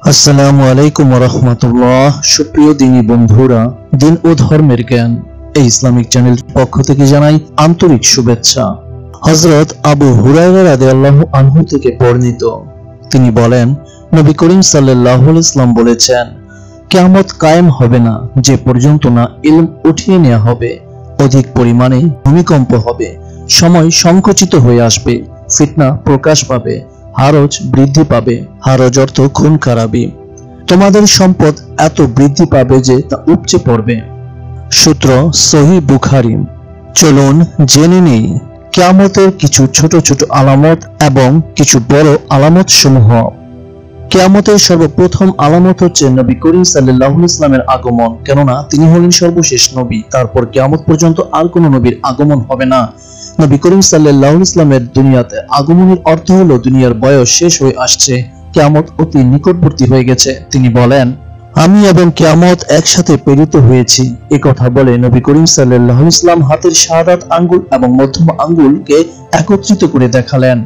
আসসালামু আলাইকুম ওয়া রাহমাতুল্লাহ। সুপ্রিয় দিনী বন্ধুরা, দিন ও ধর্মের জ্ঞান এই ইসলামিক চ্যানেল পক্ষ থেকে জানাই আন্তরিক শুভেচ্ছা। হযরত আবু হুরায়রা রাদিয়াল্লাহু আনহু থেকে বর্ণিত, তিনি বলেন, নবী করিম সাল্লাল্লাহু আলাইহি ওয়াসাল্লাম বলেছেন, কিয়ামত কায়েম হবে না যে পর্যন্ত না ইলম উঠিয়ে নেওয়া হবে, অধিক পরিমাণে ভূমিকম্প হবে, সময় সংকুচিত হয়ে আসবে, ফিতনা প্রকাশ পাবে, হারজ বৃদ্ধি পাবে। হারজ অর্থ খুন খারাপি। তোমাদের সম্পদ এত বৃদ্ধি পাবে যে তা উপচে পড়বে। সূত্র সহিহ বুখারী। চলুন জেনে নেই কিয়ামতের কিছু ছোট ছোট আলামত এবং কিছু বড় আলামত সমূহ। কিয়ামতের সর্বপ্রথম আলামত হচ্ছে নবী করিম সাল্লাল্লাহু আলাইহি ওয়াসাল্লামের আগমন, কেননা তিনি হলেন সর্বশেষ নবী। তারপর কিয়ামত পর্যন্ত আর কোনো নবীর আগমন হবে না। নবী করিম সাল্লাল্লাহু আলাইহি ওয়াসাল্লামের দুনিয়াতে আগমনের অর্থ হলো দুনিয়ার বয়স শেষ হয়ে আসছে, কিয়ামত অতি নিকটবর্তী হয়ে গেছে। তিনি বলেন, আমি এবং কিয়ামত একসাথে প্রেরিত হয়েছি। এ কথা বলে নবী করিম সাল্লাল্লাহু আলাইহি ওয়াসাল্লাম হাতের শাহাদাত আঙ্গুল এবং মধ্যম আঙ্গুলকে একত্রিত করে দেখালেন।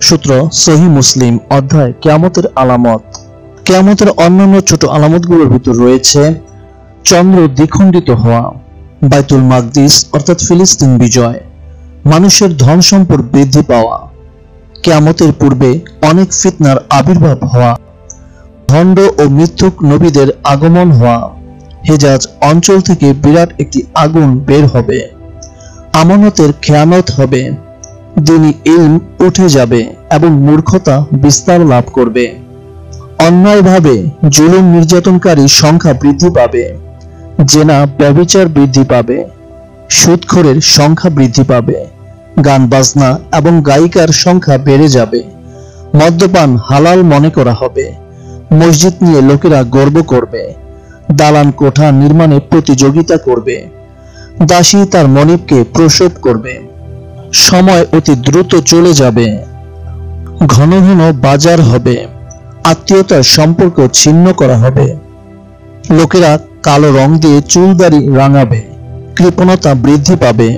সূত্র সহিহ মুসলিম। অধ্যায় কিয়ামতের আলামত। কিয়ামতের অন্যান্য ছোট আলামতগুলোর ভিতর রয়েছে চন্দ্র দ্বিখণ্ডিত হওয়া, বাইতুল মাকদিস অর্থাৎ ফিলিস্তিন বিজয়, মানুষের ধন সম্পদ বৃদ্ধি পাওয়া, কিয়ামতের পূর্বে অনেক ফিতনার আবির্ভাব হওয়া, ভণ্ড ও মিথ্যুক নবীদের আগমন হওয়া, হেজাজ অঞ্চল থেকে বিরাট একটি আগুন বের হবে, আমানতের খেয়ানত হবে, দ্বীনি ইলম উঠে যাবে এবং মূর্খতা বিস্তার লাভ করবে, অন্যায়ভাবে জুলুম নির্যাতনকারী সংখ্যা বৃদ্ধি পাবে, জেনা ব্যভিচার বৃদ্ধি পাবে, সুদখোরের সংখ্যা বৃদ্ধি পাবে, গান বাজনা এবং গায়িকার সংখ্যা বেড়ে যাবে, মদ্যপান হালাল মনে করা হবে, মসজিদ নিয়ে লোকেরা গর্ব করবে, দালান কোঠা নির্মাণে প্রতিযোগিতা করবে, দাসী তার মনিবকে প্রসব করবে, সময় অতি দ্রুত চলে যাবে, ঘন ঘন বাজার হবে, আত্মীয়তার সম্পর্ক ছিন্ন করা হবে, লোকেরা কালো রং দিয়ে চুল দাড়ি রাঙাবে, কৃপণতা বৃদ্ধি পাবে,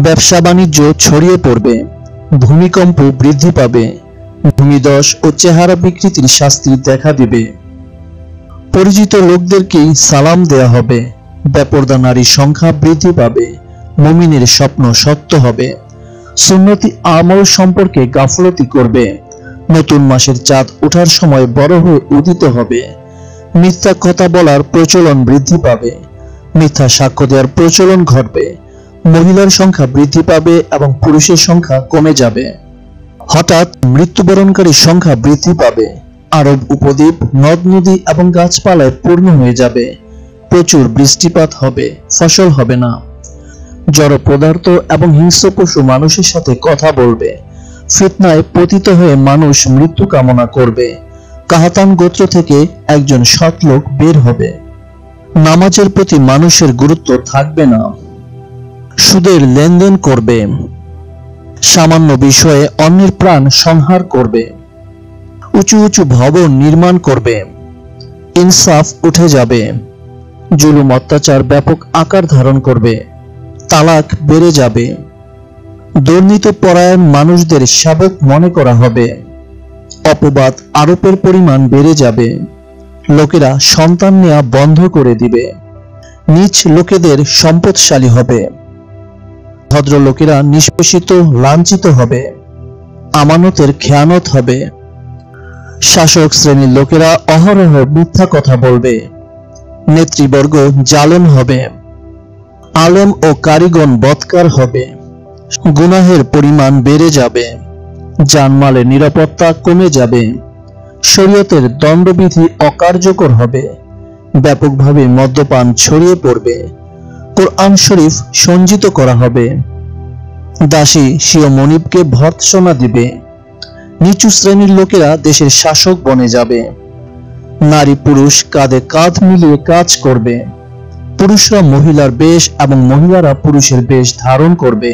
ব্যবসা বাণিজ্য ছড়িয়ে পড়বে, ভূমিকম্প বৃদ্ধি পাবে, ভূমিধস ও চেহারা বিকৃতির শাস্তি দেখা দিবে, পরিচিত লোকদেরকেই সালাম দেয়া হবে, বেপরদা নারীর সংখ্যা বৃদ্ধি পাবে, মুমিনের স্বপ্ন সত্য হবে, সুন্নতি আমল সম্পর্কে গাফলতি করবে, নতুন মাসের চাঁদ ওঠার সময় বড় হয়ে উদিত হবে, মিথ্যা কথা বলার প্রচলন বৃদ্ধি পাবে, মিথ্যা সাক্ষ্য দেওয়ার প্রচলন ঘটবে, মহিলার সংখ্যা বৃদ্ধি পাবে এবং পুরুষের সংখ্যা কমে যাবে, হঠাৎ মৃত্যুবরণকারীর সংখ্যা বৃদ্ধি পাবে, আরব উপদ্বীপ নদ নদী এবং গাছপালায় পূর্ণ হয়ে যাবে, প্রচুর বৃষ্টিপাত হবে, ফসল হবে না, জড় পদার্থ এবং হিংস্র পশু মানুষের সাথে কথা বলবে, ফিতনায় পতিত হয়ে মানুষ মৃত্যু কামনা করবে, কাহাতান গোত্র থেকে একজন সৎ লোক বের হবে, নামাজের প্রতি মানুষের গুরুত্ব থাকবে না, সুদের লেনদেন করবে, সামান্য বিষয়ে অন্যের প্রাণ সংহার করবে, উঁচু উঁচু ভবন নির্মাণ করবে, ইনসাফ উঠে যাবে, জুলুম অত্যাচার ব্যাপক আকার ধারণ করবে, তালাক বেড়ে যাবে, দুর্নীতিপরায়ণ মানুষদের শাবক মনে করা হবে, অপবাদ আরোপের পরিমাণ বেড়ে যাবে, লোকেরা সন্তান নেওয়া বন্ধ করে দিবে, নীচ লোকেদের সম্পদশালী হবে, ভদ্রলোকেরা নিষ্পেষিত লাঞ্ছিত হবে, আমানতের খেয়ানত হবে, শাসক শ্রেণীর লোকেরা অহরহ মিথ্যা কথা বলবে, নেতৃবর্গ জালেম হবে, আলেম ও কারিগণ বৎকার হবে, গুনাহের পরিমাণ বেড়ে যাবে, জানমালের নিরাপত্তা কমে যাবে, শরীয়তের দণ্ডবিধি অকার্যকর হবে, ব্যাপকভাবে মদ্যপান ছড়িয়ে পড়বে, কোরআন শরীফ সঞ্চিত করা হবে, দাসী স্বীয় মনিবকে ভর্ৎসনা দিবে, নিচু শ্রেণীর লোকেরা দেশের শাসক বনে যাবে, নারী পুরুষ কাঁধে কাঁধ মিলিয়ে কাজ করবে, পুরুষরা মহিলার বেশ এবং মহিলারা পুরুষের বেশ ধারণ করবে,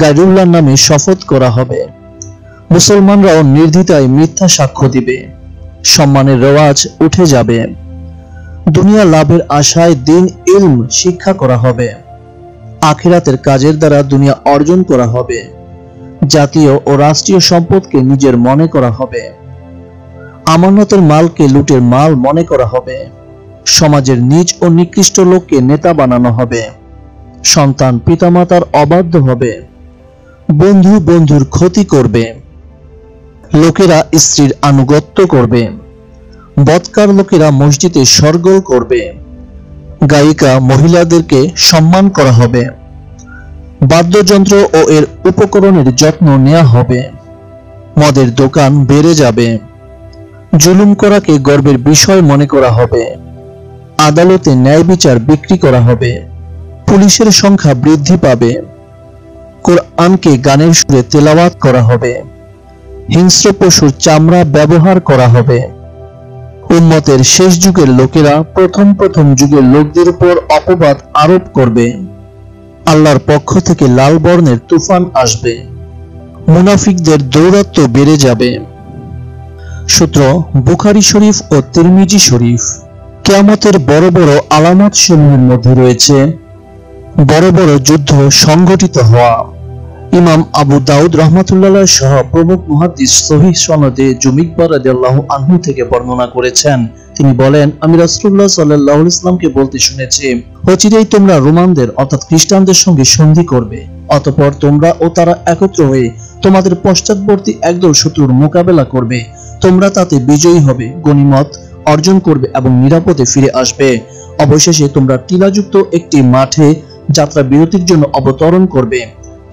গায়রুল্লাহর নামে শপথ করা হবে, মুসলমানরাও নির্দ্বিধায় মিথ্যা সাক্ষ্য দিবে, সম্মানের রেওয়াজ উঠে যাবে, দুনিয়া লাভের আশায় দ্বীন ইলম শিক্ষা করা হবে, আখিরাতের কাজের দ্বারা দুনিয়া অর্জন করা হবে, জাতীয় ও রাষ্ট্রীয় সম্পদকে নিজের মনে করা হবে, আমানতের মালকে লুটের মাল মনে করা হবে। সমাজের নীচ ও নিকৃষ্ট লোককে নেতা বানানো হবে। সন্তান পিতামাতার অবাধ্য হবে। বন্ধু বন্ধুর ক্ষতি করবে। লোকেরা স্ত্রীর আনুগত্য করবে। বদকার লোকেরা মসজিদে শরগোল করবে। গায়িকা মহিলাদেরকে সম্মান করা হবে। বাদ্যযন্ত্র ও এর উপকরণের যত্ন নেওয়া হবে। মদের দোকান বেড়ে যাবে। জুলুম করাকে গর্বের বিষয় মনে করা হবে। আদালতে ন্যায় বিচার বিক্রি করা হবে। পুলিশের সংখ্যা বৃদ্ধি পাবে। কোরআনকে গানের সুরে তেলাওয়াত করা হবে। হিংস্র পশুর চামড়া ব্যবহার করা হবে। উম্মতের শেষ যুগের লোকেরা প্রথম যুগের লোকদের উপর অপবাদ আরোপ করবে। আল্লাহর পক্ষ থেকে লাল বর্ণের তুফান আসবে। মুনাফিকদের দৌরাত্ম্য বেড়ে যাবে। সূত্র বুখারী শরীফ ও তিরমিজি শরীফ। কিয়ামতের বড় বড় আলামত সমূহের মধ্যে রয়েছে বড় বড় যুদ্ধ সংঘটিত হওয়া। ইমাম আবু দাউদ রাহমাতুল্লাহ সহ প্রমুখ মুহাদ্দিস সহিহ সনদে জুমিকবার রাদিয়াল্লাহু আনহু থেকে বর্ণনা করেছেন। তিনি বলেন, আমি রাসূলুল্লাহ সাল্লাল্লাহু আলাইহি ওয়াসাল্লামকে বলতে শুনেছি, অচিরেই তোমরা রোমানদের অর্থাৎ খ্রিস্টানদের সঙ্গে সন্ধি করবে। অতঃপর তোমরা ও তারা একত্র হয়ে তোমাদের পশ্চাৎবর্তী একদল শত্রুর মোকাবেলা করবে। তোমরা তাতে বিজয়ী হবে, গনিমত অর্জন করবে এবং নিরাপদে ফিরে আসবে। অবশেষে তোমরা টিলাযুক্ত একটি মাঠে যাত্রা বিরতির জন্য অবতরণ করবে।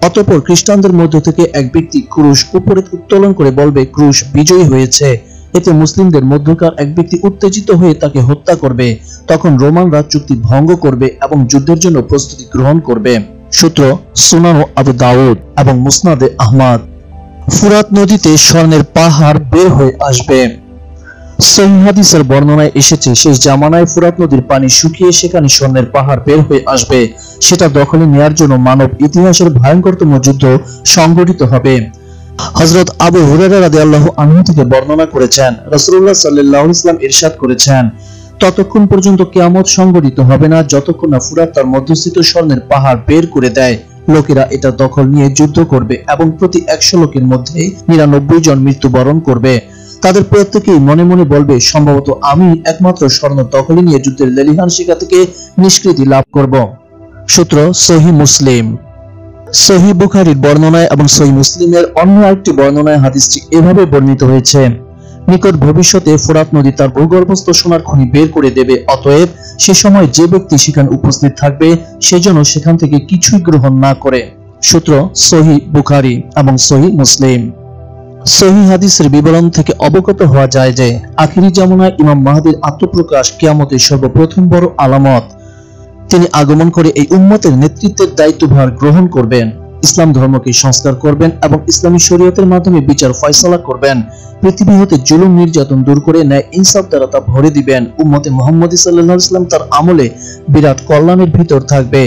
অতঃপর খ্রিস্টানদের মধ্য থেকে এক ব্যক্তি ক্রুশ উপরে উত্তোলন করে বলবে, ক্রুশ বিজয়ী হয়েছে। এতে মুসলিমদের মধ্যকার এক ব্যক্তি উত্তেজিত হয়ে তাকে হত্যা করবে। তখন রোমানরা চুক্তি ভঙ্গ করবে এবং যুদ্ধের জন্য প্রস্তুতি গ্রহণ করবে। সূত্র সুনান আবু দাউদ এবং মুসনাদে আহমদ। ফুরাত নদীতে স্বর্ণের পাহাড় বের হয়ে আসবে। সহিহ হাদিসের বর্ণনায় এসেছে, শেষ জামানায় ফুরাত নদীর পানি শুকিয়ে সেখানে স্বর্ণের পাহাড় বের হয়ে আসবে। সেটা দখলে নেয়ার জন্য মানব ইতিহাসের ভয়ঙ্করতম যুদ্ধ সংঘটিত হবে। হযরত আবু হুরায়রা রাদিয়াল্লাহু আনহু থেকে বর্ণনা করেছেন, রাসূলুল্লাহ সাল্লাল্লাহু আলাইহি ওয়াসাল্লাম ইরশাদ করেছেন, ততক্ষণ পর্যন্ত কিয়ামত সংঘটিত হবে না যতক্ষণ না ফুরাত তার মধ্যস্থিত স্বর্ণের পাহাড় বের করে দেয়। লোকেরা এটা দখল নিয়ে যুদ্ধ করবে এবং প্রতি 100 লোকের মধ্যে 99 জন মৃত্যুবরণ করবে। তাদের প্রত্যেকেই মনে মনে বলবে, সম্ভবত আমি একমাত্র স্বর্ণ দখলে নিয়ে যুদ্ধের লেলিহান শিখা থেকে নিষ্কৃতি লাভ করব। সূত্র সহিহ মুসলিম। সহিহ বুখারীর বর্ণনায় এবং সহিহ মুসলিমের অন্য একটি বর্ণনায় হাদিসটি এভাবে বর্ণিত হয়েছে, নিকট ভবিষ্যতে ফোরাত নদী তার ভূগর্ভস্থ সোনার খনি বের করে দেবে। অতএব সে সময় যে ব্যক্তি সেখানে উপস্থিত থাকবে সেজন্য সেখান থেকে কিছুই গ্রহণ না করে। সূত্র সহিহ বুখারী এবং সহিহ মুসলিম। সহিহ হাদিসের বিবরণ থেকে অবগত হওয়া যায় যে আখিরি জামানায় ইমাম মাহদীর আত্মপ্রকাশ কিয়ামতের সর্বপ্রথম বড় আলামত। তিনি আগমন করে এই উম্মতের নেতৃত্বের দায়িত্বভার গ্রহণ করবেন, ইসলাম ধর্মকে সংস্কার করবেন এবং ইসলামী শরীয়তের মাধ্যমে বিচার ফয়সালা করবেন। পৃথিবী হতে জুলুম নির্যাতন দূর করে ন্যায় ইনসাফ দ্বারা তা ভরে দিবেন। উম্মতে মুহাম্মদী সাল্লাল্লাহু আলাইহি ওয়াসাল্লাম তার আমলে বিরাট কল্যাণের ভিতর থাকবে।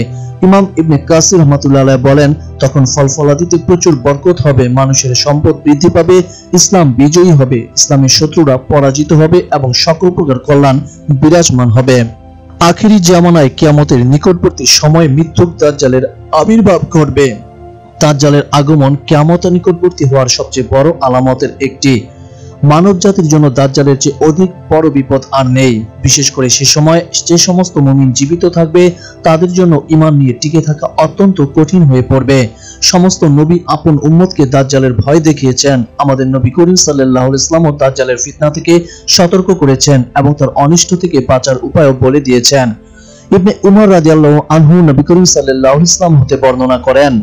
ইমাম ইবনে কাসির রাহমাতুল্লাহ আলাইহি বলেন, তখন ফলফলাদিতে প্রচুর বরকত হবে, মানুষের সম্পদ বৃদ্ধি পাবে, ইসলাম বিজয়ী হবে, ইসলামের শত্রুরা পরাজিত হবে এবং সকল প্রকার কল্যাণ বিরাজমান হবে। আখিরি জামানায় কিয়ামতের নিকটবর্তী সময়ে মিথ্যুক দাজ্জালের আবির্ভাব ঘটবে। দাজ্জালের আগমন কিয়ামতের নিকটবর্তী হওয়ার সবচেয়ে বড় আলামতের একটি। মানব জাতির জন্য দাজ্জালের চেয়ে অধিক বড় বিপদ আর নেই। বিশেষ করে সে সময় যে সমস্ত মুমিন জীবিত থাকবে তাদের জন্য ঈমান নিয়ে টিকে থাকা অত্যন্ত কঠিন হয়ে পড়বে। সমস্ত নবী আপন উম্মতকে দাজ্জালের ভয় দেখিয়েছেন। আমাদের নবী করিম সাল্লাল্লাহু আলাইহি ওয়াসাল্লাম দাজ্জালের ফিতনা থেকে সতর্ক করেছেন এবং তার অনিষ্ট থেকে বাঁচার উপায়ও বলে দিয়েছেন। ইবনে উমর রাদিয়াল্লাহু আনহু নবী করিম সাল্লাল্লাহু আলাইহি ওয়াসাল্লাম হতে বর্ণনা করেন,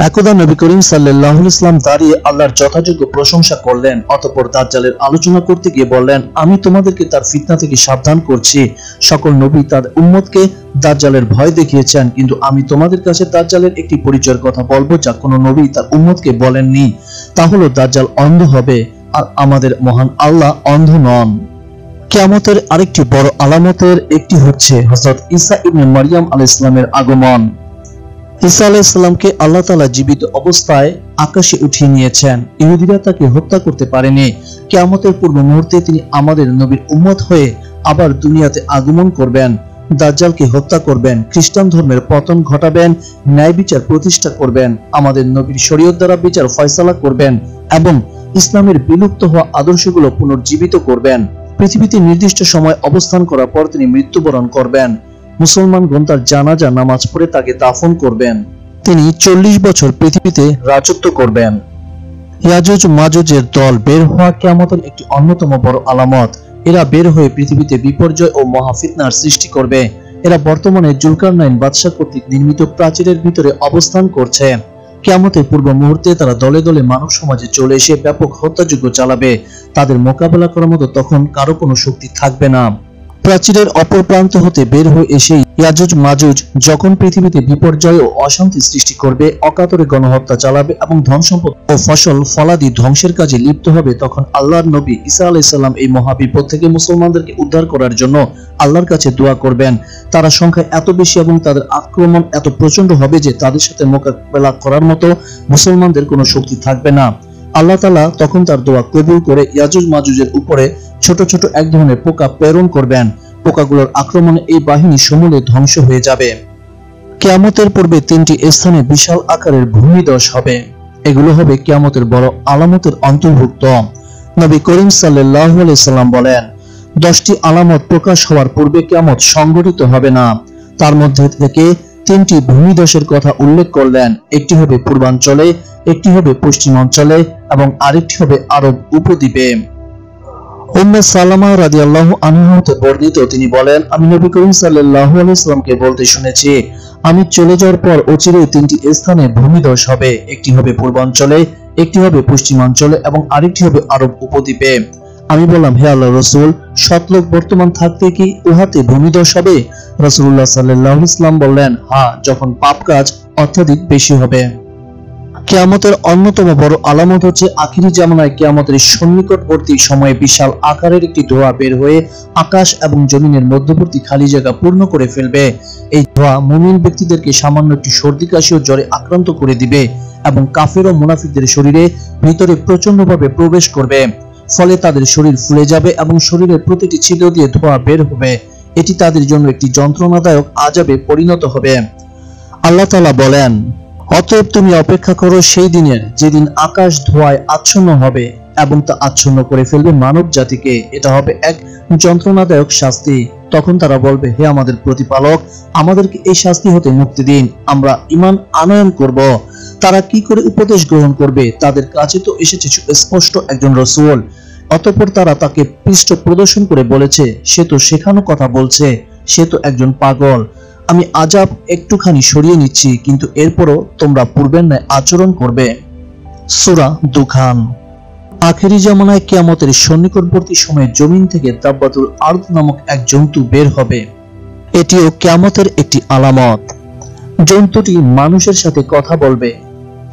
একদা নবী করিম সাল্লাল্লাহু আলাইহি ওয়াসাল্লাম দাঁড়িয়ে আল্লাহর যথাযোগ্য প্রশংসা করলেন। অতঃপর দাজ্জালের আলোচনা করতে গিয়ে বললেন, আমি তোমাদেরকে তার ফিতনা থেকে সাবধান করছি। সকল নবী তার উম্মতকে দাজ্জালের ভয় দেখিয়েছেন, কিন্তু আমি তোমাদের কাছে দাজ্জালের একটি পরিচয়ের কথা বলবো যা কোনো নবী তার উম্মতকে বলেননি। তা হলো দাজ্জাল অন্ধ হবে, আর আমাদের মহান আল্লাহ অন্ধ নন। কিয়ামতের আরেকটি বড় আলামতের একটি হচ্ছে হযরত ঈসা ইবনে মারইয়াম আলাইহিস সালামের আগমন। ঈসা আলাইহিস সালামকে আল্লাহ তাআলা জীবিত অবস্থায় আকাশে উঠিয়ে নিয়েছেন। ইহুদিরা তাকে হত্যা করতে পারেনি। কিয়ামতের পূর্ব মুহূর্তে তিনি আমাদের নবীর উম্মত হয়ে আবার দুনিয়াতে আগমন করবেন, দাজ্জালকে হত্যা করবেন, খ্রিস্টান ধর্মের পতন ঘটাবেন, ন্যায় বিচার প্রতিষ্ঠা করবেন, আমাদের নবীর শরীয়ত দ্বারা বিচার ফয়সালা করবেন এবং ইসলামের বিলুপ্ত হওয়া আদর্শগুলো পুনর্জীবিত করবেন। পৃথিবীতে নির্দিষ্ট সময় অবস্থান করার পর তিনি মৃত্যুবরণ করবেন। মুসলমানগণ তার জানাজা নামাজ পড়ে তাকে দাফন করবেন। তিনি 40 বছর পৃথিবীতে রাজত্ব করবেন। ইয়াজুজ মাজুজের দল বের হওয়া কিয়ামতের একটি অন্যতম বড় আলামত। এরা বের হয়ে পৃথিবীতে বিপর্যয় ও মহাফিতনার সৃষ্টি করবে। এরা বর্তমানে জুলকারনাইন বাদশা কর্তৃক নির্মিত প্রাচীরের ভিতরে অবস্থান করছে। কিয়ামতের পূর্ব মুহূর্তে তারা দলে দলে মানব সমাজে চলে এসে ব্যাপক হত্যাযজ্ঞ চালাবে। তাদের মোকাবেলা করার মতো তখন কারো কোনো শক্তি থাকবে না। প্রাচীরের অপর প্রান্ত হতে বের হয়ে এসে ইয়াজুজ মাজুজ যখন পৃথিবীতে বিপর্যয় ও অশান্তি সৃষ্টি করবে, অকাতরে গণহত্যা চালাবে এবং ধন সম্পদ ও ফসল ফলাদি ধ্বংসের কাজে লিপ্ত হবে, তখন আল্লাহর নবী ঈসা আলাইহিস সালাম এই মহাবিপদ থেকে মুসলমানদেরকে উদ্ধার করার জন্য আল্লাহর কাছে দোয়া করবেন। তারা সংখ্যা এত বেশি এবং তাদের আক্রমণ এত প্রচন্ড হবে যে তাদের সাথে মোকাবেলা করার মতো মুসলমানদের কোনো শক্তি থাকবে না। আল্লাহ তাআলা তখন তার দোয়া কবুল করে ইয়াজুজ মাজুজের উপরে ছোট ছোট এক ধরনের পোকা প্রেরণ করবেন। পোকাগুলোর আক্রমণে এই বাহিনী সমূলে ধ্বংস হয়ে যাবে। কিয়ামতের পূর্বে 3টি স্থানে বিশাল আকারের ভূমিধস হবে। এগুলো হবে কিয়ামতের বড় আলামতের অন্তর্ভুক্ত। নবী করিম সাল্লাল্লাহু আলাইহি সাল্লাম বলেন, 10টি আলামত প্রকাশ হওয়ার পূর্বে কিয়ামত সংঘটিত হবে না। তার মধ্যে থেকে 3টি ভূমিধসের কথা উল্লেখ করলেন। একটি হবে পূর্বাঞ্চলে, একটি হবে পশ্চিমাঞ্চলে এবং আরেকটি হবে আরব উপদ্বীপে। উম্মে সালামা রাদিয়াল্লাহু আনহা হতে বর্ণিত, তিনি বলেন, আমি নবী করিম সাল্লাল্লাহু আলাইহি সাল্লামকে বলতে শুনেছি, আমি চলে যাওয়ার পর অচিরেই 3টি স্থানে ভূমিধস হবে। একটি হবে পূর্বাঞ্চলে, একটি হবে পশ্চিমাঞ্চলে এবং আরেকটি হবে আরব উপদ্বীপে। আমি বললাম, হে আল্লাহর রাসূল, সৎলোক বর্তমান থাকতে কি উহাতে ভূমিধস হবে? রাসূলুল্লাহ সাল্লাল্লাহু আলাইহি সাল্লাম বললেন, হ্যাঁ, যখন পাপ কাজ অত্যাধিক বেশি হবে। কিয়ামতের অন্যতম বড় আলামত হচ্ছে আখিরি জামানায় কিয়ামতের সন্নিকটবর্তী সময়ে বিশাল আকারের একটি ধোঁয়া বের হয়ে আকাশ এবং জমিনের মধ্যবর্তী খালি জায়গা পূর্ণ করে ফেলবে। এই ধোঁয়া মুমিন ব্যক্তিদেরকে সামান্য একটি সর্দি কাশি ও জ্বরে আক্রান্ত করে দিবে এবং কাফের ও মুনাফিকদের শরীরে ভিতরে প্রচন্ডভাবে প্রবেশ করবে। ফলে তাদের শরীর ফুলে যাবে এবং শরীরের প্রতিটি ছিদ্র দিয়ে ধোঁয়া বের হবে। এটি তাদের জন্য একটি যন্ত্রণাদায়ক আযাবে পরিণত হবে। আল্লাহ তাআলা বলেন, অতএব তুমি অপেক্ষা করো সেই দিনের, যেদিন আকাশ ধোঁয়ায় আচ্ছন্ন হবে এবং তা আচ্ছন্ন করে ফেলবে মানব জাতিকে। এটা হবে এক যন্ত্রণাদায়ক শাস্তি। তখন তারা বলবে, হে আমাদের প্রতিপালক, আমাদেরকে এই শাস্তি হতে মুক্তি দিন, আমরা ঈমান আনয়ন করব। তারা কি করে উপদেশ গ্রহণ করবে? তাদের কাছে তো এসেছে স্পষ্ট একজন রাসূল। অতঃপর তারা তাকে পৃষ্ঠ প্রদর্শন করে বলেছে, সে তো শেখানো কথা বলছে, সে তো একজন পাগল। আমি আযাব একটুখানি সরিয়ে নিচ্ছি, কিন্তু এরপরও তোমরা পূর্বের ন্যায় আচরণ করবে। সূরা দুখান। আখেরি জামানায় কিয়ামতের সন্নিকটবর্তী সময়ে জমিন থেকে দাব্বাতুল আরদ নামক এক জন্তু বের হবে। এটিও কিয়ামতের একটি আলামত। জন্তুটি মানুষের সাথে কথা বলবে।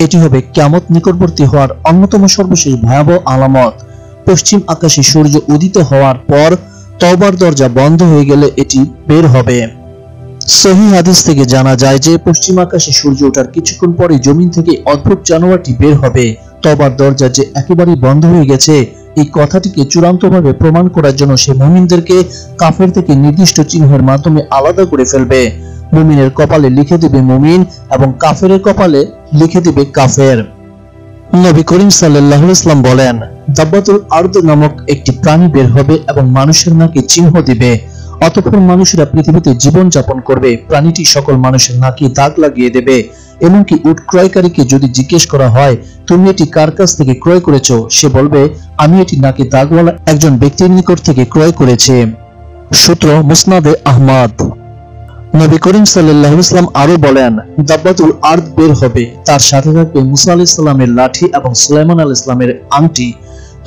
এটি হবে কিয়ামত নিকটবর্তী হওয়ার অন্যতম সর্বশেষ ভয়াবহ আলামত। পশ্চিম আকাশে সূর্য উদিত হওয়ার পর তওবার দরজা বন্ধ হয়ে গেলে এটি বের হবে। সহিহ হাদিস থেকে জানা যায় যে পশ্চিম আকাশে সূর্য ওঠার কিছুক্ষণ পরে জমিন থেকে অদ্ভুত জানোয়ারটি বের হবে। তওবার দরজা যে একেবারেই বন্ধ হয়ে গেছে, এই কথাটিকে চূড়ান্তভাবে প্রমাণ করার জন্য সে মুমিনদেরকে কাফের থেকে নির্দিষ্ট চিহ্নের মাধ্যমে আলাদা করে ফেলবে। মুমিনের কপালে লিখে দিবে মুমিন এবং কাফেরের কপালে লিখে দিবে কাফের। নবী করিম সাল্লাল্লাহু আলাইহি ওয়াসাল্লাম বলেন, দাব্বাতুল আরদ নামক একটি প্রাণী বের হবে এবং মানুষের নাকে চিহ্ন দিবে। অতঃপর মানুষেরা পৃথিবীতে জীবন যাপন করবে। প্রাণীটি সকল মানুষের নাকে দাগ লাগিয়ে দেবে। এমনকি উট ক্রয়কারীকে যদি জিজ্ঞেস করা হয়, তুমি এটি কার কাছ থেকে ক্রয় করেছো, সে বলবে, আমি এটি নাকে দাগওয়ালা একজন ব্যক্তির নিকট থেকে ক্রয় করেছি। সূত্র মুসনাদে আহমদ। নবী করিম সাল্লাল্লাহু আলাইহি ওয়াসাল্লাম আরো বলেন, দাব্বাতুল আরদ বের হবে, তার সাথে থাকবে মুসা আলাইহিস সালামের লাঠি এবং সুলাইমান আলাইহিস সালামের আংটি।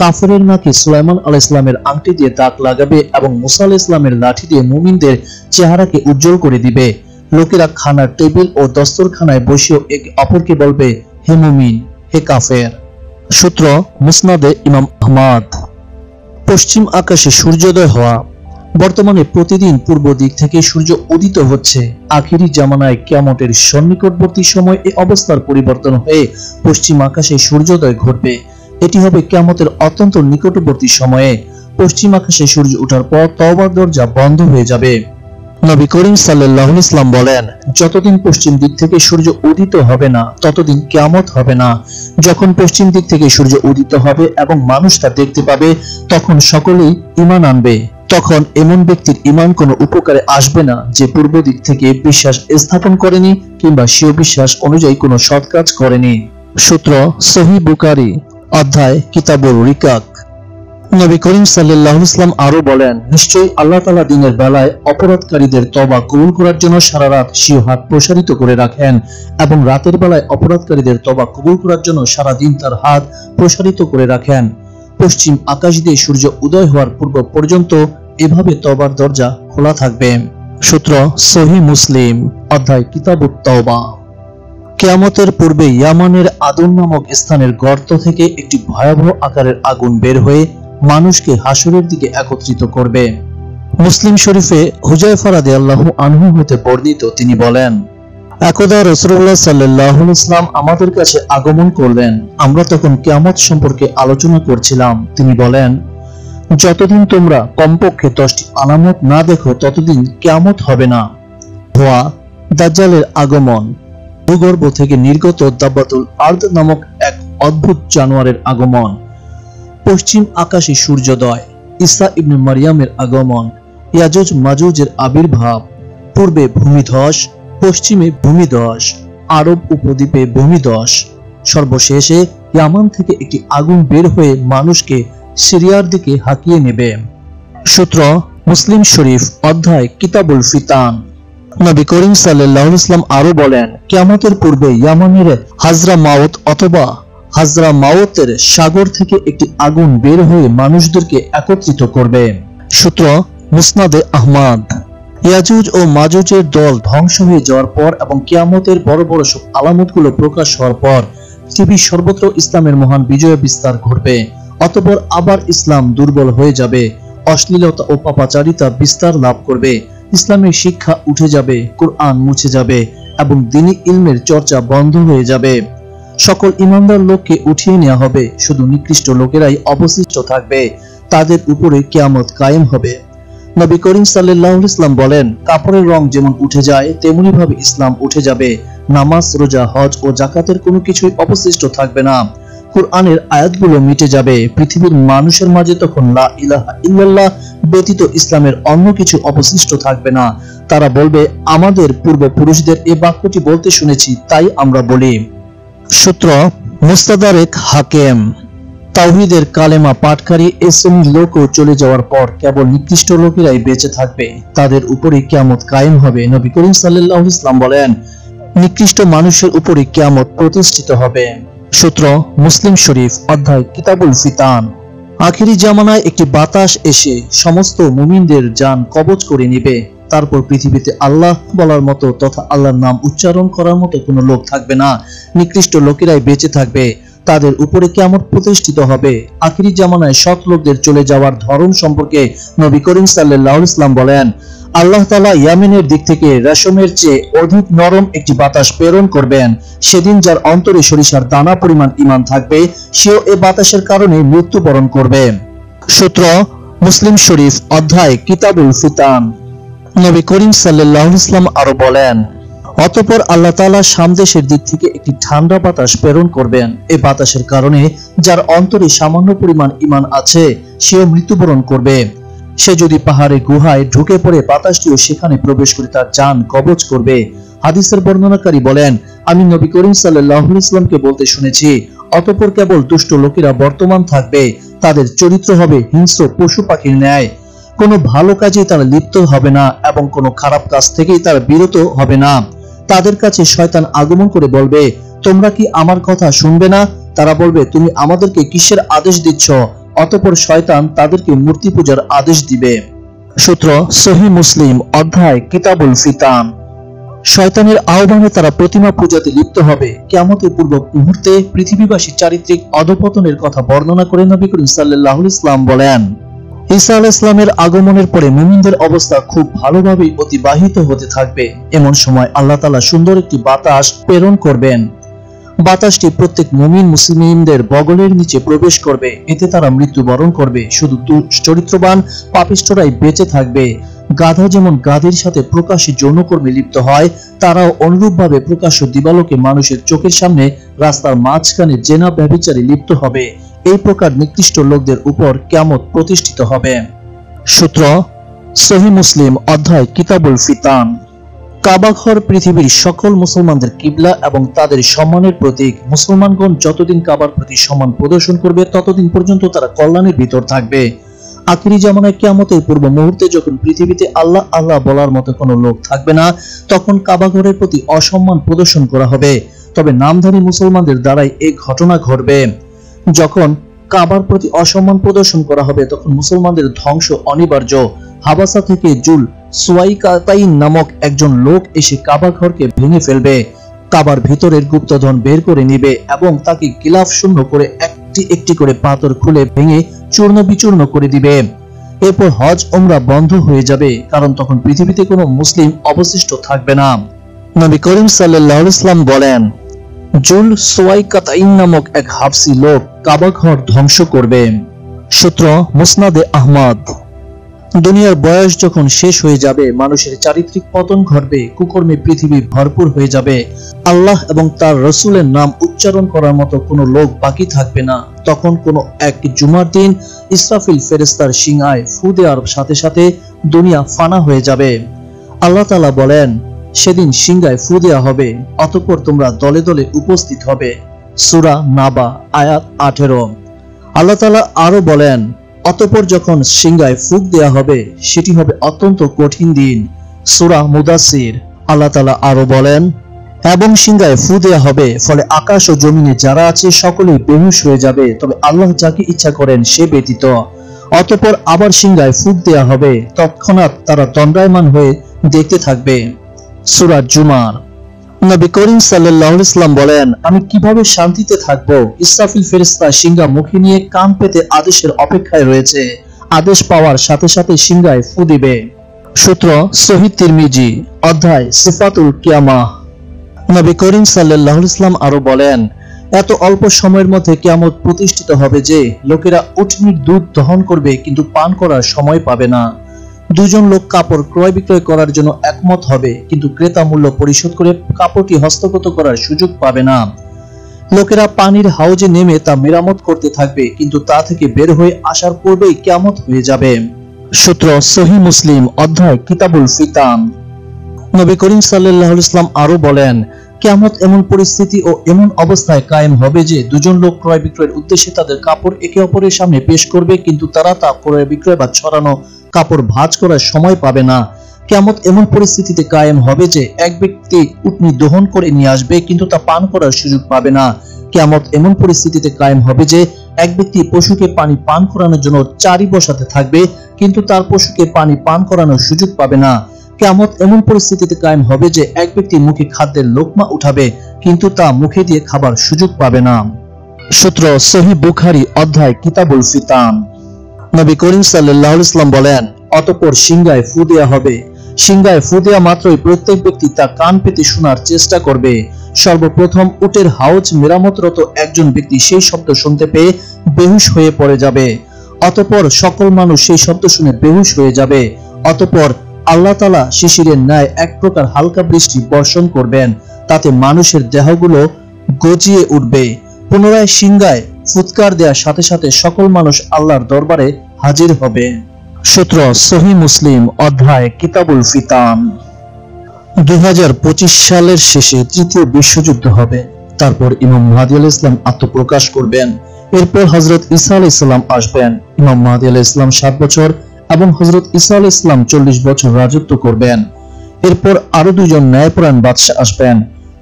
কাফেরের নাকে সুলাইমান আলাইহিস সালামের আংটি দিয়ে দাগ লাগাবে এবং মুসা আলাইহিস সালামের লাঠি দিয়ে মুমিনদের চেহারাকে উজ্জ্বল করে দিবে। লোকেরা খানার টেবিল ও দস্তরখানায় বসে একে অপরকে বলবে, হে মুমিন, হে কাফের। সূত্র মুসনাদে ইমাম আহমদ। পশ্চিম আকাশে সূর্যোদয় হওয়া। বর্তমানে প্রতিদিন পূর্ব দিক থেকে সূর্য উদিত হচ্ছে। আখিরি জামানায় কিয়ামতের সন্নিকটবর্তী সময় এই অবস্থার পরিবর্তন হয়ে পশ্চিম আকাশে সূর্যোদয় ঘটবে। এটি হবে কিয়ামতের অত্যন্ত নিকটবর্তী সময়ে। পশ্চিম আকাশে সূর্য ওঠার পর তওবার দরজা বন্ধ হয়ে যাবে। নবী করিম সাল্লাল্লাহু আলাইহি ওয়াসাল্লাম বলেন, যতদিন পশ্চিম দিক থেকে সূর্য উদিত হবে না ততদিন কিয়ামত হবে না। যখন পশ্চিম দিক থেকে সূর্য উদিত হবে এবং মানুষ তা দেখতে পাবে, তখন সকলেই ঈমান আনবে। তখন এমন ব্যক্তির ঈমান কোনো উপকারে আসবে না যে পূর্ব দিক থেকে বিশ্বাস স্থাপন করেনি কিংবা স্বীয় বিশ্বাস অনুযায়ী কোনো সৎ কাজ করেনি। সূত্র সহিহ বুখারী, অধ্যায় কিতাবুর রিকাক। নবী করিম সাল্লাল্লাহু আলাইহি ওয়াসাল্লাম আরো বলেন, নিশ্চয়ই আল্লাহ তাআলা দিনের বেলায় অপরাধকারীদের তওবা কবুল করার জন্য সারা রাত স্বীয় হাত প্রসারিত করে রাখেন এবং রাতের বেলায় অপরাধকারীদের তওবা কবুল করার জন্য সারা দিন তার হাত প্রসারিত করে রাখেন। পশ্চিম আকাশ দিয়ে সূর্য উদয় হওয়ার পূর্ব পর্যন্ত এভাবে তওবার দরজা খোলা থাকবে। সূত্র সহিহ মুসলিম, অধ্যায় কিতাবুত তাওবা। কিয়ামতের পূর্বে ইয়ামানের আদুন নামক স্থানের গর্ত থেকে একটি ভয়াবহ আকারের আগুন বের হয়ে মানুষকে হাসরের দিকে একত্রিত করবে। মুসলিম শরীফে হুযায়ফা রাদিয়াল্লাহু আনহু হতে বর্ণিত, তিনি বলেন, একদা রাসূলুল্লাহ সাল্লাল্লাহু আলাইহি ওয়াসাল্লাম আমাদের কাছে আগমন করলেন। আমরা তখন কিয়ামত সম্পর্কে আলোচনা করছিলাম। তিনি বলেন, যতদিন তোমরা কমপক্ষে 10টি আলামত না দেখো ততদিন কিয়ামত হবে না। ধোঁয়া, দাজ্জালের আগমন, ভূগর্ভ থেকে নির্গত দাব্বাতুল আরদ নামক এক অদ্ভুত জানোয়ারের আগমন, পশ্চিম আকাশে সূর্যোদয়, ঈসা ইবনে মারইয়ামের আগমন, ইয়াজুজ মাজুজের আবির্ভাব, পূর্বে ভূমিধস, পশ্চিমে ভূমিধস, আরব উপদ্বীপে ভূমিধস, সর্বশেষে ইয়ামান থেকে একটি আগুন বের হয়ে মানুষকে সিরিয়ার দিকে হাঁকিয়ে নেবে। সূত্র মুসলিম শরীফ, অধ্যায় কিতাবুল ফিতান। নবী করিম সাল্লাল্লাহু আলাইহি ওয়াসাল্লাম আরো বলেন, কিয়ামতের পূর্বে ইয়ামানের হাজরা মাউত অথবা হাজরা মাউতের সাগর থেকে একটি আগুন বের হয়ে মানুষদেরকে একত্রিত করবে। সূত্র মুসনাদে আহমদ। ইয়াজুজ ও মাজুজের দল ধ্বংস হয়ে যাওয়ার পর এবং কিয়ামতের বড় বড় সব আলামতগুলো প্রকাশ হওয়ার পর পৃথিবীর সর্বত্র ইসলামের মহান বিজয় বিস্তার ঘটবে। অতঃপর আবার ইসলাম দুর্বল হয়ে যাবে, অশ্লীলতা ও পাপাচারিতা বিস্তার লাভ করবে, ইসলামের শিক্ষা উঠে যাবে, কোরআন মুছে যাবে এবং দ্বীনি ইলমের চর্চা বন্ধ হয়ে যাবে। সকল ঈমানদার লোককে উঠিয়ে নেওয়া হবে, শুধু নিকৃষ্ট লোকেরাই অবশিষ্ট থাকবে। তাদের উপরে কিয়ামত কায়েম হবে। নবী করিম সাল্লাল্লাহু আলাইহি ওয়াসাল্লাম বলেন, কাপড়ের রং যেমন উঠে যায় তেমনি ভাবে ইসলাম উঠে যাবে। নামাজ, রোজা, হজ ও যাকাতের কোনো কিছুই অবশিষ্ট থাকবে না। কুরআনের আয়াতগুলো মিটে যাবে। পৃথিবীর মানুষের মাঝে তখন লা ইলাহা ইল্লাল্লাহ ব্যতীত ইসলামের অন্য কিছু অবশিষ্ট থাকবে না। তারা বলবে, আমাদের পূর্বপুরুষদের এই বাক্যটি বলতে শুনেছি, তাই আমরা বলি। সূত্র মুস্তাদরেক হাকিম। তাওহীদের কালেমা পাঠকারী এই শ্রেণীর লোকও চলে যাওয়ার পর কেবল নিকৃষ্ট লোকেরাই বেঁচে থাকবে। তাদের উপরে কিয়ামত কায়েম হবে। নবী করিম সাল্লাল্লাহু আলাইহি ওয়াসাল্লাম বলেন, নিকৃষ্ট মানুষের উপরে কিয়ামত প্রতিষ্ঠিত হবে। সূত্র মুসলিম শরীফ, অধ্যায় কিতাবুল ফিতান। আখিরি জামানায় একটি বাতাস এসে সমস্ত মুমিনদের জান কবজ করে নেবে। তারপর পৃথিবীতে আল্লাহ বলার মতো তথা আল্লাহর নাম উচ্চারণ করার মতো কোনো লোক থাকবে না। নিকৃষ্ট লোকেরাই বেঁচে থাকবে। তাদের উপরে কিয়ামত প্রতিষ্ঠিত হবে। আখিরি জামানায় সৎ লোকদের চলে যাওয়ার ধরন সম্পর্কে নবী করিম সাল্লাল্লাহু আলাইহি ওয়াসাল্লাম বলেন, আল্লাহ তাআলা ইয়ামেনের দিক থেকে রেশমের চেয়ে অধিক নরম একটি বাতাস প্রেরণ করবেন। সেদিন যার অন্তরে সরিষার দানা পরিমাণ ঈমান থাকবে, সেও এই বাতাসের কারণে মৃত্যুবরণ করবে। সূত্র মুসলিম শরীফ, অধ্যায় কিতাবুল ফিতান। নবী করিম সাল্লাল্লাহু আলাইহি ওয়াসাল্লাম আরো বলেন, অতঃপর আল্লাহ তাআলা সামদেশের দিক থেকে একটি ঠান্ডা বাতাস প্রেরণ করবেন। এই বাতাসের কারণে যার অন্তরে সামান্য পরিমাণ ঈমান আছে, সেও মৃত্যুবরণ করবে। সে যদি পাহাড়ে গুহায় ঢুকে পড়ে, বাতাসটিও সেখানে প্রবেশ করে তার জান কবজ করবে। হাদিসের বর্ণনাকারী বলেন, আমি নবী করিম সাল্লাল্লাহু আলাইহি ওয়াসাল্লামকে বলতে শুনেছি, অতঃপর কেবল দুষ্ট লোকেরা বর্তমান থাকবে। তাদের চরিত্র হবে হিংস্র পশু পাখির ন্যায়। কোনো ভালো কাজে তারা লিপ্ত হবে না এবং কোনো খারাপ কাজ থেকেই তারা বিরত হবে না। তাদের কাছে শয়তান আগমন করে বলবে, তোমরা কি আমার কথা শুনবে না? তারা বলবে, তুমি আমাদেরকে কিসের আদেশ দিচ্ছ? অতঃপর শয়তান তাদেরকে মূর্তি পূজার আদেশ দিবে। সূত্র সহিহ মুসলিম, অধ্যায় কিতাবুল ফিতান। শয়তানের আহ্বানে তারা প্রতিমা পূজাতে লিপ্ত হবে। কিয়ামতের পূর্ব মুহূর্তে পৃথিবীবাসী চারিত্রিক অধপতনের কথা বর্ণনা করে নবী করিম সাল্লাল্লাহু আলাইহি ওয়াসাল্লাম বলেন, ঈসা আলাইহিস সালামের আগমনের পরে মুমিনদের অবস্থা খুব ভালোভাবেই অতিবাহিত হতে থাকবে। এমন সময় আল্লাহ তাআলা সুন্দর একটি বাতাস প্রেরণ করবেন। বাতাসটি প্রত্যেক মুমিন মুসলিমদের বগলের নিচে প্রবেশ করবে, এতে তারা মৃত্যুবরণ করবে। শুধু চরিত্রবান পাপিষ্ঠরাই বেঁচে থাকবে। গাধা যেমন গাধীর সাথে প্রকাশ্যে যৌনকর্মে লিপ্ত হয়, তারাও অনুরূপভাবে প্রকাশ্য দিবালোকে মানুষের চোখের সামনে রাস্তার মাঝখানে জেনা ব্যভিচারে লিপ্ত হবে। এই প্রকার নিকৃষ্ট লোকদের উপর কিয়ামত প্রতিষ্ঠিত হবে। সূত্র সহিহ মুসলিম অধ্যায় কিতাবুল ফিতান। কাবা ঘর পৃথিবীর সকল মুসলমানদের কিবলা এবং তাদের সম্মানের প্রতীক। মুসলমানগণ যতদিন কাবার প্রতি সম্মান প্রদর্শন করবে ততদিন পর্যন্ত তারা কল্যাণের ভিতর থাকবে। আখিরি জামানায় কিয়ামতের পূর্ব মুহূর্তে যখন পৃথিবীতে আল্লাহ আল্লাহ বলার মতো কোনো লোক থাকবে না, তখন কাবা ঘরের প্রতি অসম্মান প্রদর্শন করা হবে। তবে নামধারী মুসলমানদের দ্বারাই এই ঘটনা ঘটবে। যখন কাবার প্রতি অসম্মান প্রদর্শন করা হবে তখন মুসলমানদের ধ্বংস অনিবার্য। হাবাসা থেকে জুল সুয়াইকাতাইন নামক একজন লোক এসে কাবা ঘরকে ভেঙে ফেলবে, কাবার ভিতরের গুপ্তধন বের করে নিবে এবং তাকে গিলাফ শূন্য করে একটি একটি করে পাথর খুলে ভেঙে চূর্ণ বিচূর্ণ করে দিবে। এরপর হজ ওমরা বন্ধ হয়ে যাবে, কারণ তখন পৃথিবীতে কোনো মুসলিম অবশিষ্ট থাকবে না। নবী করিম সাল্লাল্লাহু আলাইহি ওয়াসাল্লাম বলেন, জুল সুয়াইকাতাইন নামক এক হাবসি লোক কাবা ঘর ধ্বংস করবে। সূত্র মুসনাদে আহমদ। দুনিয়ার বয়স যখন শেষ হয়ে যাবে, মানুষের চারিত্রিক পতন ঘটবে, কুকর্মে পৃথিবী ভরপুর হয়ে যাবে, আল্লাহ এবং তার রসুলের নাম উচ্চারণ করার মতো কোনো লোক বাকি থাকবে না। তখন কোনো এক জুমার দিন ইসরাফিল ফেরেশতার শিঙায় ফু দেওয়ার সাথে সাথে দুনিয়া ফানা হয়ে যাবে। আল্লাহ তাআলা বলেন, সেদিন শিঙায় ফু দেওয়া হবে, অতঃপর তোমরা দলে দলে উপস্থিত হবে। সূরা নাবা আয়াত 18। আল্লাহ তাআলা আরো বলেন, অতঃপর যখন সিংহায় ফুঁক দেয়া হবে সেটি হবে অত্যন্ত কঠিন দিন। সূরা মুদাসসির। আল্লাহ তাআলা আরো বলেন, এবং সিংহায় ফু দেয়া হবে, ফলে আকাশ ও জমিনে যারা আছে সকলেই বেহুশ হয়ে যাবে, তবে আল্লাহ যাকে ইচ্ছা করেন সে ব্যতীত। অতঃপর আবার সিংহায় ফুঁক দেয়া হবে, তৎক্ষণাৎ তারা দণ্ডায়মান হয়ে দেখতে থাকবে। সূরা জুমার। নবী করিম সাল্লাল্লাহু আলাইহি ওয়াসাল্লাম বলেন, আমি কিভাবে শান্তিতে থাকবো? ইসরাফিল ফেরেশতা সিংহা মুখে নিয়ে কান পেতে আদেশের অপেক্ষায় রয়েছে। আদেশ পাওয়ার সাথে সাথে সিংহায় ফু দিবে। সূত্র সহিহ তিরমিজি অধ্যায় সিফাতুল কিয়ামাহ। নবী করিম সাল্লাল্লাহু আলাইহি ওয়াসাল্লাম আরো বলেন, এত অল্প সময়ের মধ্যে কিয়ামত প্রতিষ্ঠিত হবে যে লোকেরা উটনীর দুধ দহন করবে কিন্তু পান করার সময় পাবে না। দুজন লোক কাপড় ক্রয় বিক্রয় করার জন্য একমত হবে, কিন্তু ক্রেতা মূল্য পরিশোধ করে কাপড়টি হস্তগত করার সুযোগ পাবে না। লোকেরা পানির হাউজে নেমে তা মেরামত করতে থাকবে, কিন্তু তা থেকে বের হয়ে আসার পূর্বেই কিয়ামত হয়ে যাবে। সূত্র সহিহ মুসলিম অধ্যায় কিতাবুল ফিতান। নবী করিম সাল্লাল্লাহু আলাইহি ওয়াসাল্লাম আরো বলেন, কিয়ামত এমন পরিস্থিতি ও এমন অবস্থায় কায়েম হবে যে দুজন লোক ক্রয় বিক্রয়ের উদ্দেশ্যে তাদের কাপড় একে অপরের সামনে পেশ করবে, কিন্তু তারা তা ক্রয় বিক্রয় বা ছড়ানো কাপড় ভাঁজ করার সময় পাবে না। কিয়ামত এমন পরিস্থিতিতে কায়েম হবে যে এক ব্যক্তি উটনী দহন করে নিয়ে আসবে, কিন্তু তা পান করার সুযোগ পাবে না। কিয়ামত এমন পরিস্থিতিতে কায়েম হবে যে এক ব্যক্তি পশুকে পানি পান করানোর জন্য চারি বসাতে থাকবে, কিন্তু তার পশুকে পানি পান করানোর সুযোগ পাবে না। কিয়ামত এমন পরিস্থিতিতে কায়েম হবে যে এক ব্যক্তি মুখে খাদ্যের লোকমা উঠাবে, কিন্তু তা মুখে দিয়ে খাবার সুযোগ পাবে না। সূত্র সহিহ বুখারী অধ্যায় কিতাবুল ফিতান। নবী করিম সাল্লাল্লাহু আলাইহি ওয়াসাল্লাম বলেন, অতঃপর সিংহায় ফু দেয়া হবে। সিংহায় ফু দেয়া মাত্রই প্রত্যেক ব্যক্তি তা কান পেতে শোনার চেষ্টা করবে। সর্বপ্রথম উটের হাউজ মেরামতরত একজন ব্যক্তি সেই শব্দ শুনতে পেয়ে বেহুশ হয়ে পড়ে যাবে। অতঃপর সকল মানুষ সেই শব্দ শুনে বেহুশ হয়ে যাবে। অতঃপর আল্লাহ তাআলা শিশিরের ন্যায় এক প্রকার হালকা বৃষ্টি বর্ষণ করবেন, তাতে মানুষের দেহগুলো গজিয়ে উঠবে। পুনরায় সিংহায় ফুৎকার দেওয়ার সাথে সাথে সকল মানুষ আল্লাহর দরবারে হাজির হবে। সূত্র সহিহ মুসলিম অধ্যায় কিতাবুল ফিতান। 2025 সালের শেষে তৃতীয় বিশ্বযুদ্ধ হবে। তারপর ইমাম মাহদী আলাইহিস সালাম আত্মপ্রকাশ করবেন। এরপর হযরত ঈসা আলাইহিস সালাম আসবেন। ইমাম মাহদী আলাইহিস সালাম 7 বছর এবং হযরত ঈসা আলাইহিস সালাম 40 বছর রাজত্ব করবেন। এরপর আরো দুজন ন্যায়পরায়ণ বাদশা আসবেন।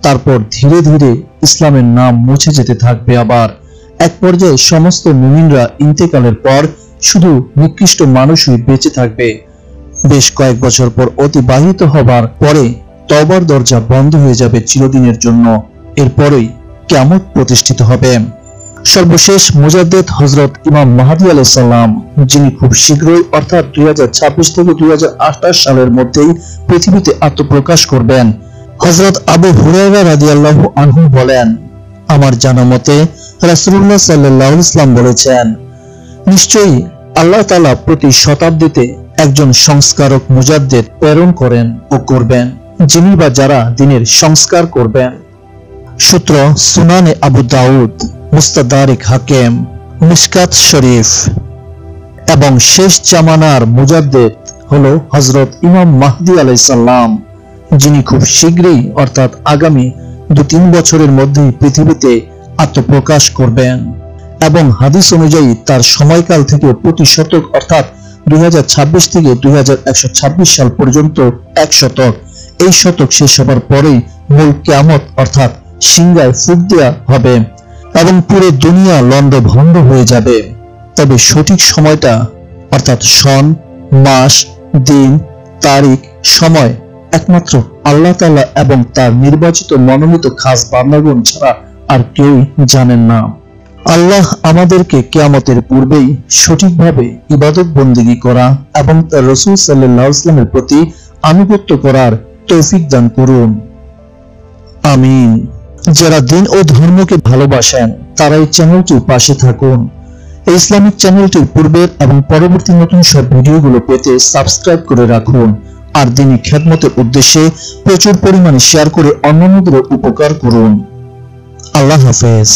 তারপর ধীরে ধীরে ইসলামের নাম মুছে যেতে থাকবে। আবার এক পর্যায়ে সমস্ত মুমিনরা ইন্তেকালের পর শুধু নিকৃষ্ট মানুষই বেঁচে থাকবে। বেশ কয়েক বছর পর অতিবাহিত হবার পরে তওবার দরজা বন্ধ হয়ে যাবে চিরদিনের জন্য। এরপরই কিয়ামত প্রতিষ্ঠিত হবে। সর্বশেষ মুজাদ্দেদ হযরত ইমাম মাহদী আলাইহিস সালাম, যিনি খুব শীঘ্রই অর্থাৎ 2026 থেকে 2028 সালের মধ্যেই পৃথিবীতে আত্মপ্রকাশ করবেন। হযরত আবু হুরায়রা রাদিয়াল্লাহু আনহু বলেন, আমার জানা মতে রাসূলুল্লাহ সাল্লাল্লাহু আলাইহি ওয়াসাল্লাম বলেছেন, নিশ্চয়ই আল্লাহ তাআলা প্রতি শতাব্দীতে একজন সংস্কারক মুজাদ্দিদ প্রেরণ করেন ও করবেন, যিনি বা যারা দ্বীনের সংস্কার করবেন। সূত্র সুনানে আবু দাউদ, মুস্তাদরিক হাকিম, মিশকাত শরীফ। এবং শেষ জামানার মুজাদ্দিদ হলো হযরত ইমাম মাহদী আলাইহিস সালাম, যিনি খুব শীঘ্রই অর্থাৎ আগামী 2-3 বছরের মধ্যেই পৃথিবীতে আত্মপ্রকাশ করবেন এবং হাদিস অনুযায়ী তার সময়কাল থেকে প্রতি শতক অর্থাৎ 2026 থেকে 2126 সাল পর্যন্ত 1 শতক। এই শতক শেষ হবার পরেই মূল কিয়ামত অর্থাৎ সিংহায় ফুঁক দেওয়া হবে এবং পুরো দুনিয়া লন্ডভন্ড হয়ে যাবে। তবে সঠিক সময়টা অর্থাৎ সন, মাস, দিন, তারিখ, সময় একমাত্র আল্লাহ তাআলা এবং তার নির্বাচিত মনোনীত খাস বান্দাগণ ছাড়া আর কেউই জানেন না। আল্লাহ আমাদেরকে কিয়ামতের পূর্বেই সঠিকভাবে ইবাদত বন্দেগী করা এবং তার রাসূল সাল্লাল্লাহু আলাইহি ওয়াসাল্লামের প্রতি আনুগত্য করার তৌফিক দান করুন। আমিন। যারা দিন ও ধর্মকে ভালোবাসেন তারা এই চ্যানেলটির পাশে থাকুন। এই ইসলামিক চ্যানেলটির পূর্বের এবং পরবর্তী নতুন সব ভিডিওগুলো পেতে সাবস্ক্রাইব করে রাখুন আর দ্বীনি খেদমতের উদ্দেশ্যে প্রচুর পরিমাণে শেয়ার করে অন্যান্যদের উপকার করুন। আল্লাহ হাফেজ।